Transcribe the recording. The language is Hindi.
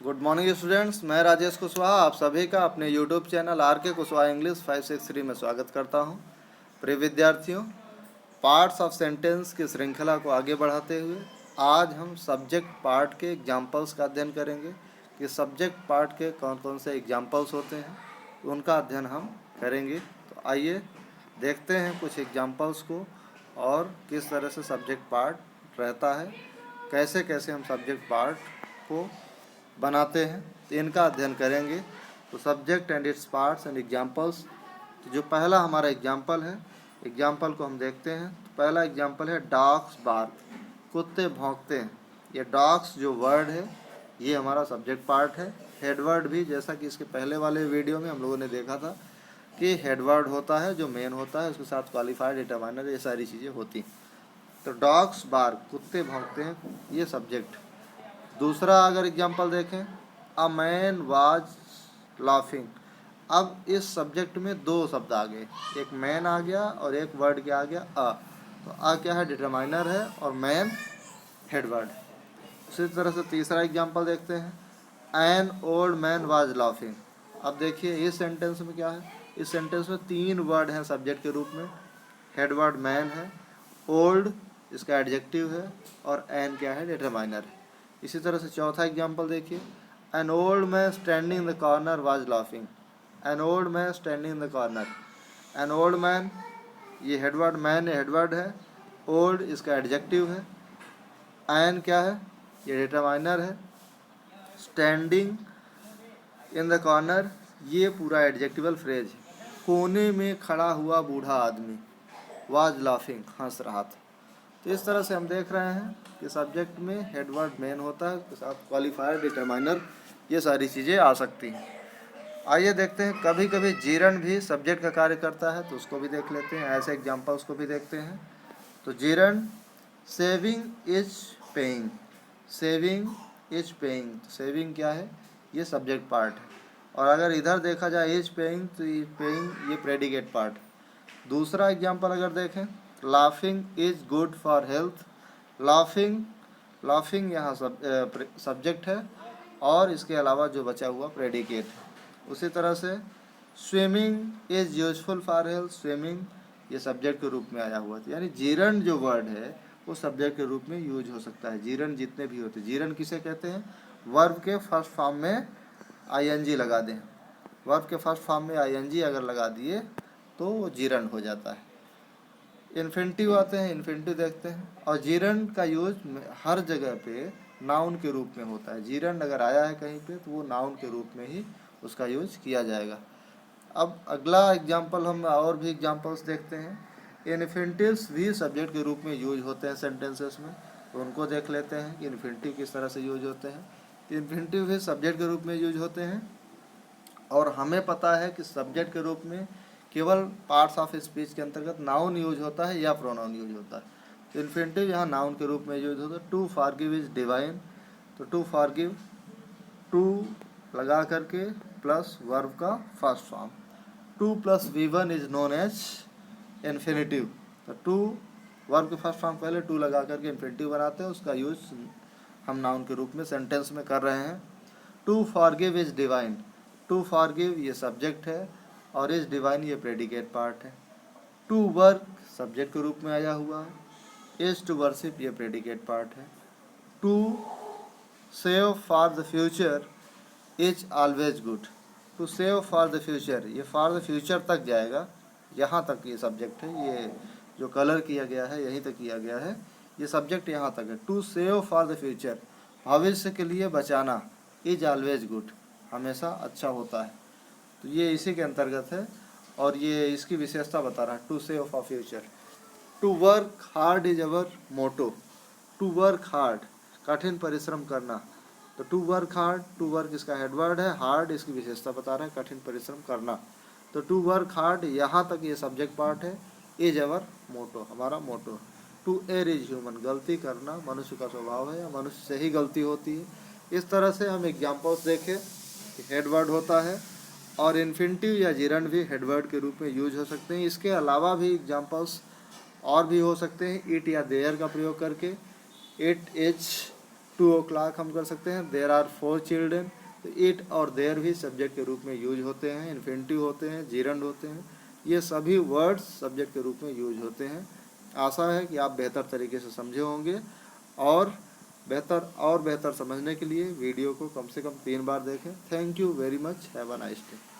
गुड मॉर्निंग स्टूडेंट्स, मैं राजेश कुशवाहा आप सभी का अपने यूट्यूब चैनल आर के कुशवाहा इंग्लिश 563 में स्वागत करता हूं। प्रिय विद्यार्थियों, पार्ट्स ऑफ सेंटेंस की श्रृंखला को आगे बढ़ाते हुए आज हम सब्जेक्ट पार्ट के एग्जाम्पल्स का अध्ययन करेंगे कि सब्जेक्ट पार्ट के कौन कौन से एग्जाम्पल्स होते हैं, उनका अध्ययन हम करेंगे। तो आइए देखते हैं कुछ एग्जाम्पल्स को और किस तरह से सब्जेक्ट पार्ट रहता है, कैसे कैसे हम सब्जेक्ट पार्ट को बनाते हैं, तो इनका अध्ययन करेंगे। तो subject and its parts and examples. तो जो पहला हमारा एग्जाम्पल है, एग्जाम्पल को हम देखते हैं। तो पहला एग्जाम्पल है डॉग्स बार्क, कुत्ते भौंकते हैं। ये डॉग्स जो वर्ड है ये हमारा सब्जेक्ट पार्ट है। हेडवर्ड भी, जैसा कि इसके पहले वाले वीडियो में हम लोगों ने देखा था कि हेडवर्ड होता है जो मेन होता है, उसके साथ क्वालिफाइड डिटरमाइनर, ये सारी चीज़ें होती हैं। तो डॉग्स बार्क, कुत्ते भौंकते हैं, ये सब्जेक्ट। दूसरा अगर एग्जाम्पल देखें, अ मैन वाज लाफिंग। अब इस सब्जेक्ट में दो शब्द आ गए, एक मैन आ गया और एक वर्ड क्या आ गया, अ। तो अ क्या है, डिटरमाइनर है, और मैन हेडवर्ड। उसी तरह से तीसरा एग्जाम्पल देखते हैं, an old man was laughing. अब देखिए इस सेंटेंस में क्या है, इस सेंटेंस में तीन वर्ड हैं सब्जेक्ट के रूप में। हेडवर्ड मैन है, ओल्ड इसका एडजेक्टिव है, और एन क्या है, डिटरमाइनर है। इसी तरह से चौथा एग्जाम्पल देखिए, an old man standing in the corner was laughing. An old man standing in the corner. An old man, ये हेडवर्ड, मैन हेडवर्ड है, ओल्ड इसका एडजेक्टिव है, एन क्या है, ये डिटरमाइनर है, स्टैंडिंग इन द कॉर्नर ये पूरा एडजेक्टिवल फ्रेज है। कोने में खड़ा हुआ बूढ़ा आदमी वाज लाफिंग, हंस रहा था। तो इस तरह से हम देख रहे हैं कि सब्जेक्ट में हेडवर्ड मेन होता है, उसके साथ क्वालिफायर, डिटरमाइनर, ये सारी चीज़ें आ सकती हैं। आइए देखते हैं, कभी कभी जीरन भी सब्जेक्ट का कार्य करता है, तो उसको भी देख लेते हैं, ऐसे एग्जांपल्स को भी देखते हैं। तो जीरन, saving is paying. Saving is paying, saving क्या है, ये सब्जेक्ट पार्ट है। और अगर इधर देखा जाए इज पेइंग, तो ये पेइंग ये प्रेडिकेट पार्ट है। दूसरा एग्जांपल अगर देखें, laughing is good for health. Laughing, laughing यहाँ सब्जेक्ट है, और इसके अलावा जो बचा हुआ प्रेडिकेट है। उसी तरह से swimming is useful for health. Swimming ये सब्जेक्ट के रूप में आया हुआ था, यानी जीरन जो वर्ड है वो सब्जेक्ट के रूप में यूज हो सकता है। जीरन जितने भी होते हैं, जीरन किसे कहते हैं, वर्ब के फर्स्ट फॉर्म में आईएनजी लगा दें। वर्ब के फर्स्ट फॉर्म में आईएनजी अगर लगा दिए तो वो जीरन हो जाता है। इन्फिनिटिव आते हैं, इन्फिनिटिव देखते हैं। और जीरन का यूज हर जगह पे नाउन के रूप में होता है। जीरन अगर आया है कहीं पे तो वो नाउन के रूप में ही उसका यूज किया जाएगा। अब अगला एग्जांपल, हम और भी एग्जांपल्स देखते हैं। इन्फिनिटिव्स भी सब्जेक्ट के रूप में यूज होते हैं सेंटेंसेस में, तो उनको देख लेते हैं कि इन्फिनिटिव किस तरह से यूज होते हैं। इन्फिनिटिव भी सब्जेक्ट के रूप में यूज होते हैं, और हमें पता है कि सब्जेक्ट के रूप में केवल पार्ट्स ऑफ स्पीच के अंतर्गत नाउन यूज होता है या प्रोनाउन यूज होता है। तो इन्फिनिटिव यहाँ नाउन के रूप में यूज होता है। To forgive is divine. तो टू फॉरगिव, टू लगा करके प्लस वर्ब का first form, to plus V one is known as infinitive. तो टू वर्ब के फर्स्ट फॉर्म पहले टू लगा करके इन्फिनिटिव बनाते हैं, उसका यूज हम नाउन के रूप में सेंटेंस में कर रहे हैं। To forgive is divine. To forgive ये सब्जेक्ट है, और इज डिवाइन ये प्रेडिकेट पार्ट है। टू वर्क सब्जेक्ट के रूप में आया हुआ है, इज टू वर्शिप ये प्रेडिकेट पार्ट है। To save for the future is always good. To save for the future, ये फॉर द फ्यूचर तक जाएगा, यहाँ तक ये सब्जेक्ट है। ये जो कलर किया गया है यहीं तक किया गया है, ये सब्जेक्ट यहाँ तक है। To save for the future, भविष्य के लिए बचाना, इज ऑलवेज गुड हमेशा अच्छा होता है। तो ये इसी के अंतर्गत है, और ये इसकी विशेषता बता रहा है, to save for future. To work hard is our motto. To work hard, कठिन परिश्रम करना। तो to work hard, to work इसका हेडवर्ड है, हार्ड इसकी विशेषता बता रहा है, कठिन परिश्रम करना। तो टू वर्क हार्ड यहाँ तक ये सब्जेक्ट पार्ट है, इज अवर मोटो हमारा मोटो। टू एयर इज ह्यूमन, गलती करना मनुष्य का स्वभाव है, या मनुष्य से ही गलती होती है। इस तरह से हम एग्जाम्पल्स देखें कि हेडवर्ड होता है, और इन्फिनिटिव या जीरंड भी हेडवर्ड के रूप में यूज हो सकते हैं। इसके अलावा भी एग्जाम्पल्स और भी हो सकते हैं, इट या देयर का प्रयोग करके। इट इज 2 o'clock हम कर सकते हैं। देयर आर 4 चिल्ड्रेन, तो इट और देयर भी सब्जेक्ट के रूप में यूज होते हैं। इन्फिनिटिव होते हैं, जीरंड होते हैं, ये सभी वर्ड्स सब्जेक्ट के रूप में यूज होते हैं। आशा है कि आप बेहतर तरीके से समझे होंगे, और बेहतर समझने के लिए वीडियो को कम से कम 3 बार देखें। Thank you very much, have a nice day.